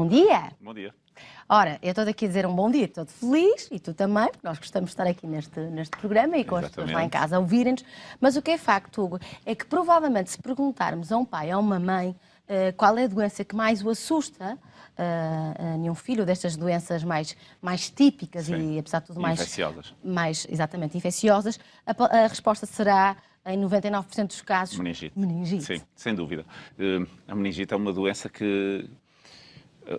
Bom dia! Bom dia. Ora, eu estou aqui a dizer um bom dia, estou feliz, e tu também, porque nós gostamos de estar aqui neste programa e com as pessoas lá em casa a ouvirem-nos, mas o que é facto, Hugo, é que provavelmente se perguntarmos a um pai ou a uma mãe qual é a doença que mais o assusta, a nenhum filho destas doenças mais típicas Sim. e, apesar de tudo, infecciosas. exatamente, infecciosas, a resposta será, em 99% dos casos, meningite. Sim, sem dúvida. A meningite é uma doença que...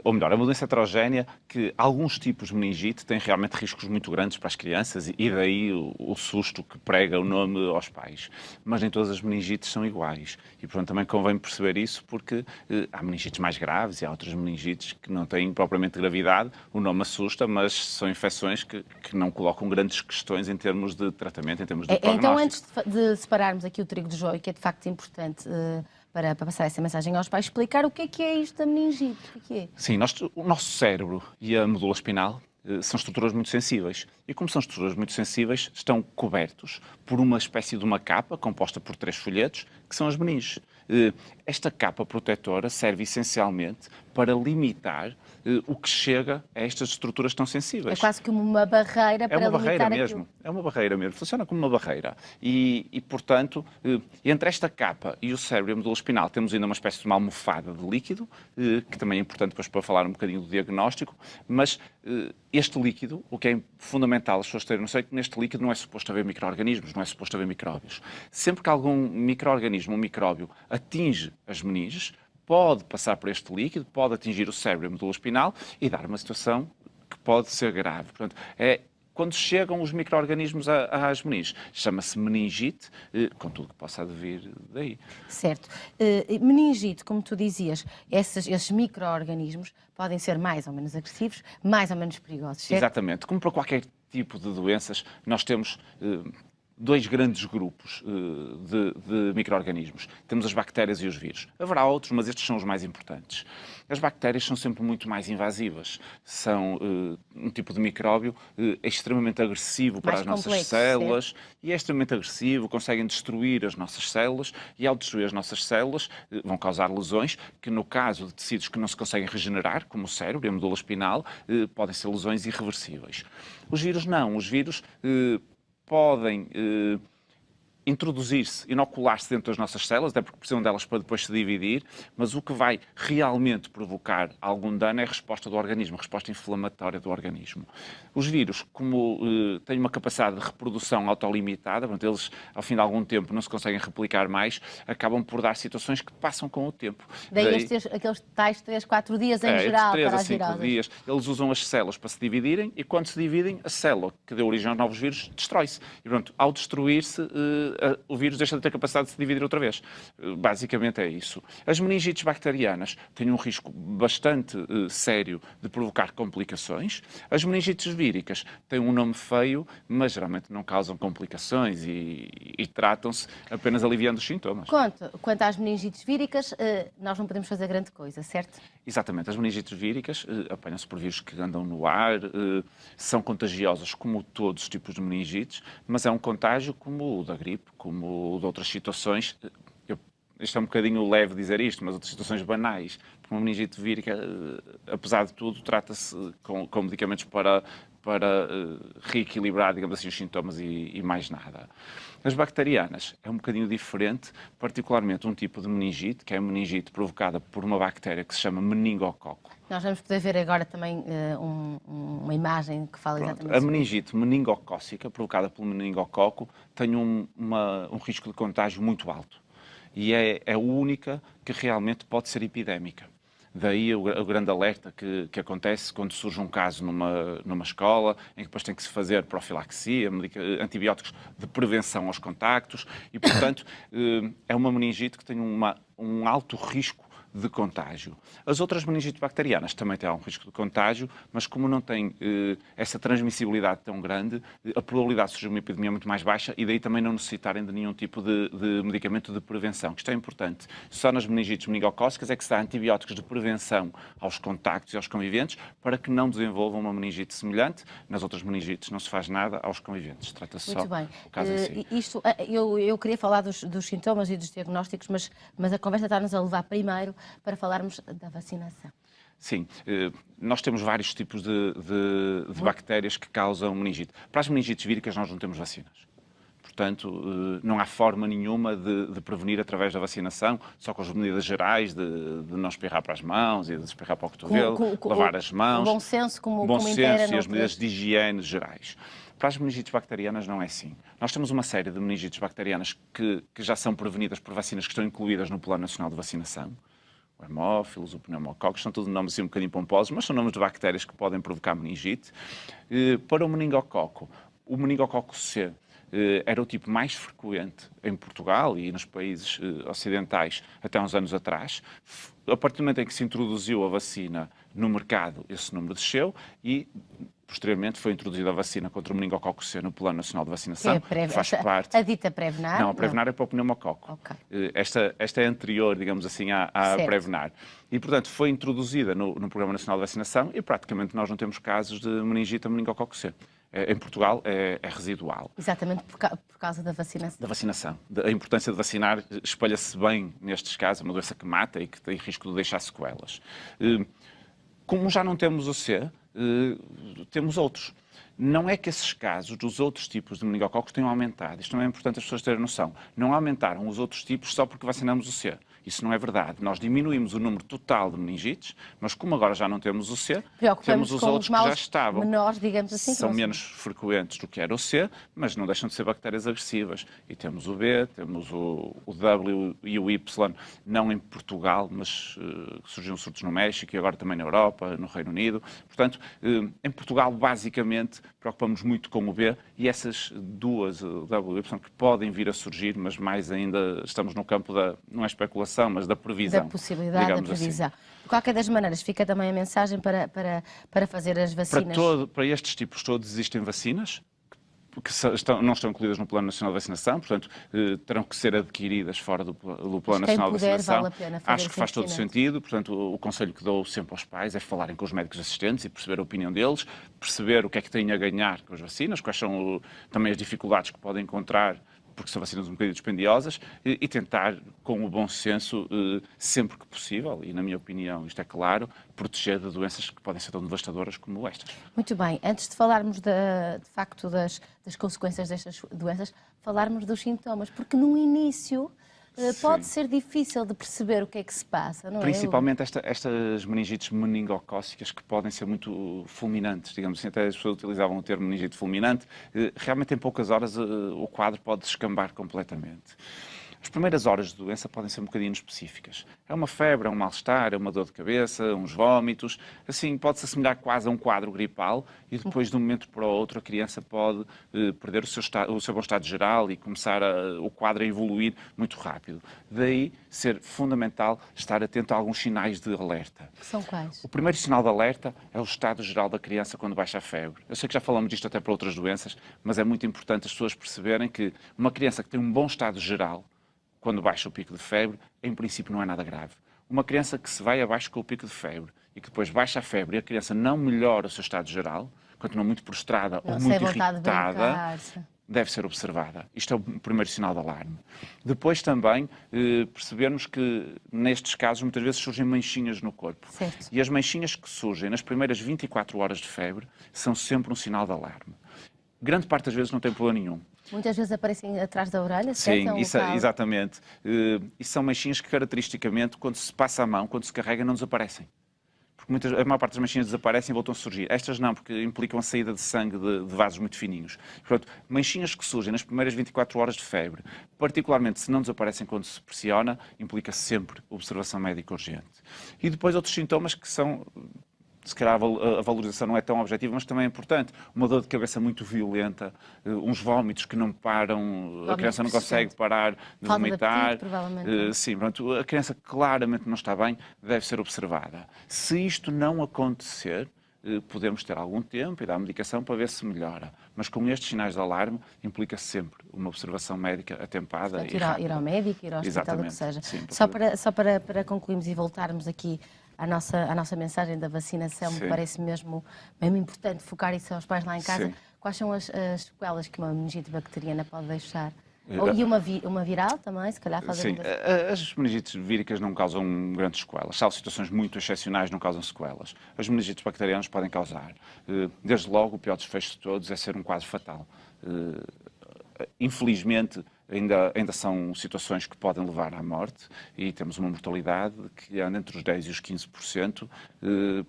Ou melhor, é uma doença heterogénea que alguns tipos de meningite têm realmente riscos muito grandes para as crianças e daí o susto que prega o nome aos pais. Mas nem todas as meningites são iguais. E, portanto, também convém perceber isso porque há meningites mais graves e há outras meningites que não têm propriamente gravidade. O nome assusta, mas são infecções que não colocam grandes questões em termos de tratamento, em termos de prognóstico. Então, antes de separarmos aqui o trigo do joio, que é de facto importante para passar essa mensagem aos pais, explicar o que é isto da meningite. O que é? Sim, o nosso cérebro e a medula espinal são estruturas muito sensíveis. E como são estruturas muito sensíveis, estão cobertos por uma espécie de uma capa composta por 3 folhetos, que são as meninges. Esta capa protetora serve essencialmente para limitar o que chega a estas estruturas tão sensíveis. É quase como uma barreira para limitar aquilo. É uma barreira mesmo. Funciona como uma barreira. E portanto, entre esta capa e o cérebro e a medula espinal temos ainda uma espécie de uma almofada de líquido, que também é importante depois para falar um bocadinho do diagnóstico, mas este líquido, o que é fundamental as pessoas terem noção é que neste líquido não é suposto haver micro-organismos, não é suposto haver micróbios. Sempre que algum micro-organismo, um micróbio, atinge as meninges, pode passar por este líquido, pode atingir o cérebro e a medula espinal e dar uma situação que pode ser grave. Portanto, quando chegam os micro-organismos às meninges, chama-se meningite, com tudo que possa advir daí. Certo. Meningite, como tu dizias, esses micro-organismos podem ser mais ou menos agressivos, mais ou menos perigosos, certo? Exatamente. Como para qualquer tipo de doenças, nós temos 2 grandes grupos de micro-organismos. Temos as bactérias e os vírus. Haverá outros, mas estes são os mais importantes. As bactérias são sempre muito mais invasivas. São um tipo de micróbio extremamente agressivo para as nossas células e é extremamente agressivo, conseguem destruir as nossas células e ao destruir as nossas células vão causar lesões que no caso de tecidos que não se conseguem regenerar, como o cérebro e a medula espinal, podem ser lesões irreversíveis. Os vírus não. Os vírus podem introduzir-se, inocular-se dentro das nossas células, até porque precisam delas para depois se dividir, mas o que vai realmente provocar algum dano é a resposta do organismo, a resposta inflamatória do organismo. Os vírus, como têm uma capacidade de reprodução autolimitada, portanto, eles, ao fim de algum tempo, não se conseguem replicar mais, acabam por dar situações que passam com o tempo. Daí aqueles tais 3, 4 dias em geral 3 para a as 5 viroses. dias. Eles usam as células para se dividirem e quando se dividem, a célula que deu origem aos novos vírus destrói-se. E pronto, ao destruir-se, o vírus deixa de ter capacidade de se dividir outra vez. Basicamente é isso. As meningites bacterianas têm um risco bastante sério de provocar complicações. As meningites víricas têm um nome feio, mas geralmente não causam complicações e tratam-se apenas aliviando os sintomas. Quanto às meningites víricas, nós não podemos fazer grande coisa, certo? Exatamente. As meningites víricas apanham-se por vírus que andam no ar, são contagiosas como todos os tipos de meningites, mas é um contágio como o da gripe, como o de outras situações. Isto é um bocadinho leve dizer isto, mas outras situações banais. Porque uma meningite vírica, apesar de tudo, trata-se com medicamentos para reequilibrar, digamos assim, os sintomas e mais nada. As bacterianas é um bocadinho diferente, particularmente um tipo de meningite, que é a meningite provocada por uma bactéria que se chama meningococo. Nós vamos poder ver agora também uma imagem que fala exatamente sobre a meningite meningocócica, provocada pelo meningococo, tem um risco de contágio muito alto. E é a única que realmente pode ser epidémica. Daí o grande alerta que acontece quando surge um caso numa escola, em que depois tem que se fazer profilaxia, antibióticos de prevenção aos contactos, e, portanto, é uma meningite que tem um alto risco de contágio. As outras meningites bacterianas também têm um risco de contágio, mas como não têm essa transmissibilidade tão grande, a probabilidade de surgir uma epidemia é muito mais baixa e daí também não necessitarem de nenhum tipo de medicamento de prevenção. Isto é importante. Só nas meningites meningocócicas é que se dá antibióticos de prevenção aos contactos e aos conviventes para que não desenvolvam uma meningite semelhante. Nas outras meningites não se faz nada aos conviventes. Trata-se só do caso em si. Eu queria falar dos sintomas e dos diagnósticos, mas a conversa está-nos a levar primeiro para falarmos da vacinação. Sim, nós temos vários tipos de bactérias que causam meningite. Para as meningites víricas nós não temos vacinas. Portanto, não há forma nenhuma de prevenir através da vacinação, só com as medidas gerais de não espirrar para as mãos e de espirrar para o cotovelo, lavar as mãos. O bom senso, como senso e as medidas de higiene gerais. Para as meningites bacterianas não é assim. Nós temos uma série de meningites bacterianas que já são prevenidas por vacinas que estão incluídas no Plano Nacional de Vacinação. O hemófilos, o pneumococcus, são todos nomes assim um bocadinho pomposos, mas são nomes de bactérias que podem provocar meningite. Para o meningococo C era o tipo mais frequente em Portugal e nos países ocidentais até uns anos atrás. A partir do momento em que se introduziu a vacina no mercado, esse número desceu e posteriormente foi introduzida a vacina contra o meningococo C no Plano Nacional de Vacinação, que faz parte... A dita Prevenar? Não, a Prevenar é para o pneumococo. Okay. Esta é anterior, digamos assim, à Prevenar. E, portanto, foi introduzida no Programa Nacional de Vacinação e praticamente nós não temos casos de meningite a meningococo C. Em Portugal é residual. Exatamente por causa da vacinação. Da vacinação. A importância de vacinar espalha-se bem nestes casos, é uma doença que mata e que tem risco de deixar sequelas. Como já não temos o C, temos outros. Não é que esses casos dos outros tipos de meningococos tenham aumentado. Isto não é importante as pessoas terem noção. Não aumentaram os outros tipos só porque vacinamos o C. Isso não é verdade. Nós diminuímos o número total de meningites, mas como agora já não temos o C, temos os outros que já estavam. Menores, digamos assim, são menos frequentes do que era o C, mas não deixam de ser bactérias agressivas. E temos o B, temos o W e o Y, não em Portugal, mas surgiram surtos no México e agora também na Europa, no Reino Unido. Portanto, em Portugal, basicamente, preocupamos muito com o B e essas duas, o W e o Y, que podem vir a surgir, mas mais ainda estamos no campo da, não é especulação, mas da previsão. Da possibilidade da previsão. Assim. De qualquer das maneiras, fica também a mensagem para fazer as vacinas. Para estes tipos todos existem vacinas que não estão incluídas no Plano Nacional de Vacinação, portanto, terão que ser adquiridas fora do Plano Nacional de Vacinação. Vale a pena fazer. Acho que faz todo sentido, portanto, o conselho que dou sempre aos pais é falarem com os médicos assistentes e perceber a opinião deles, perceber o que é que têm a ganhar com as vacinas, quais são também as dificuldades que podem encontrar, porque são vacinas um bocadinho dispendiosas, e tentar, com o bom senso, sempre que possível, e na minha opinião isto é claro, proteger de doenças que podem ser tão devastadoras como estas. Muito bem. Antes de falarmos, de facto, das consequências destas doenças, falarmos dos sintomas, porque no início pode ser difícil de perceber o que é que se passa, não é? Principalmente estas meningites meningocócicas que podem ser muito fulminantes, digamos assim, até as pessoas utilizavam o termo meningite fulminante. Realmente em poucas horas o quadro pode descambar completamente. As primeiras horas de doença podem ser um bocadinho específicas. É uma febre, é um mal-estar, é uma dor de cabeça, uns vómitos. Assim, pode-se assemelhar quase a um quadro gripal e depois, de um momento para o outro, a criança pode perder o seu bom estado geral e começar o quadro a evoluir muito rápido. Daí ser fundamental estar atento a alguns sinais de alerta. Que são quais? O primeiro sinal de alerta é o estado geral da criança quando baixa a febre. Eu sei que já falamos disto até para outras doenças, mas é muito importante as pessoas perceberem que uma criança que tem um bom estado geral, quando baixa o pico de febre, em princípio não é nada grave. Uma criança que se vai abaixo com o pico de febre e que depois baixa a febre e a criança não melhora o seu estado geral, continua muito prostrada ou muito irritada, deve ser observada. Isto é o primeiro sinal de alarme. Depois também percebermos que nestes casos muitas vezes surgem manchinhas no corpo. Certo. E as manchinhas que surgem nas primeiras 24 horas de febre são sempre um sinal de alarme. Grande parte das vezes não tem problema nenhum. Muitas vezes aparecem atrás da orelha, certo? Sim, exatamente. E são manchinhas que, caracteristicamente, quando se passa a mão, quando se carrega, não desaparecem. Porque a maior parte das manchinhas desaparecem e voltam a surgir. Estas não, porque implicam a saída de sangue de vasos muito fininhos. Portanto, manchinhas que surgem nas primeiras 24 horas de febre, particularmente se não desaparecem quando se pressiona, implica sempre observação médica urgente. E depois outros sintomas que são... Se calhar a valorização não é tão objetiva, mas também é importante. Uma dor de cabeça muito violenta, uns vómitos que não param, a criança não consegue parar de vomitar. Sim, pronto, a criança claramente não está bem, deve ser observada. Se isto não acontecer, podemos ter algum tempo e dar medicação para ver se melhora. Mas com estes sinais de alarme, implica sempre uma observação médica atempada. Portanto, ir ao médico, ir ao hospital, o que seja. Sim, só para concluirmos e voltarmos aqui à nossa mensagem da vacinação, me parece mesmo importante focar isso aos pais lá em casa. Sim. Quais são as sequelas que uma meningite bacteriana pode deixar E uma viral também, se calhar faz a Sim, as meningites víricas não causam grandes sequelas, salvo situações muito excepcionais não causam sequelas. As meningites bacterianas podem causar. Desde logo, o pior desfecho de todos é ser um quadro fatal. Infelizmente, ainda são situações que podem levar à morte e temos uma mortalidade que anda entre os 10% e os 15%,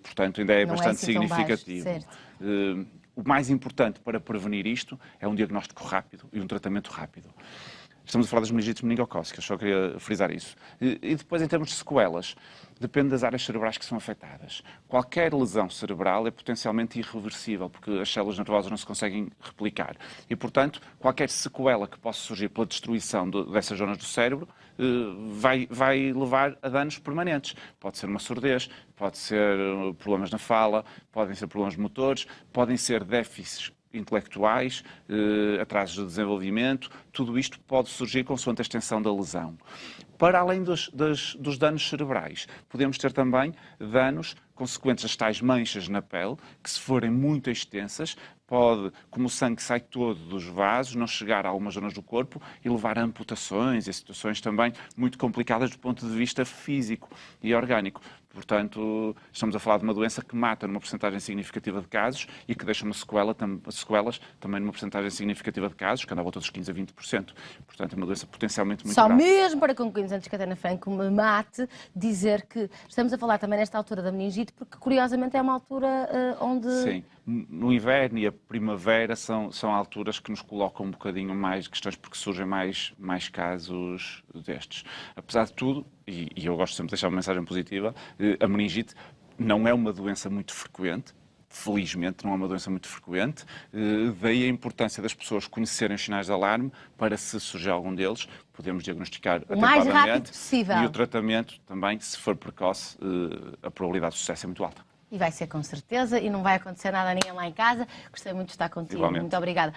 portanto ainda é bastante significativo. O mais importante para prevenir isto é um diagnóstico rápido e um tratamento rápido. Estamos a falar das meningites meningocócicas, só queria frisar isso. E depois, em termos de sequelas, depende das áreas cerebrais que são afetadas. Qualquer lesão cerebral é potencialmente irreversível, porque as células nervosas não se conseguem replicar. E, portanto, qualquer sequela que possa surgir pela destruição dessas zonas do cérebro vai levar a danos permanentes. Pode ser uma surdez, pode ser problemas na fala, podem ser problemas motores, podem ser déficits intelectuais, atrasos de desenvolvimento, tudo isto pode surgir consoante a extensão da lesão. Para além dos danos cerebrais, podemos ter também danos consequentes às tais manchas na pele, que se forem muito extensas, pode, como o sangue sai todo dos vasos, não chegar a algumas zonas do corpo e levar a amputações e a situações também muito complicadas do ponto de vista físico e orgânico. Portanto, estamos a falar de uma doença que mata numa porcentagem significativa de casos e que deixa sequelas também numa porcentagem significativa de casos, que anda à volta dos 15% a 20%. Portanto, é uma doença potencialmente muito grave. Só mesmo para concluirmos, antes que a Tânia Franco me mate, dizer que estamos a falar também nesta altura da meningite, porque curiosamente é uma altura onde... Sim, no inverno e a primavera são alturas que nos colocam um bocadinho mais questões, porque surgem mais casos destes. Apesar de tudo, e eu gosto sempre de deixar uma mensagem positiva, a meningite não é uma doença muito frequente, felizmente não é uma doença muito frequente, daí a importância das pessoas conhecerem os sinais de alarme para, se surgir algum deles, podemos diagnosticar o mais rápido possível. E o tratamento também, se for precoce, a probabilidade de sucesso é muito alta. E vai ser com certeza, e não vai acontecer nada a ninguém lá em casa. Gostei muito de estar contigo. Igualmente. Muito obrigada.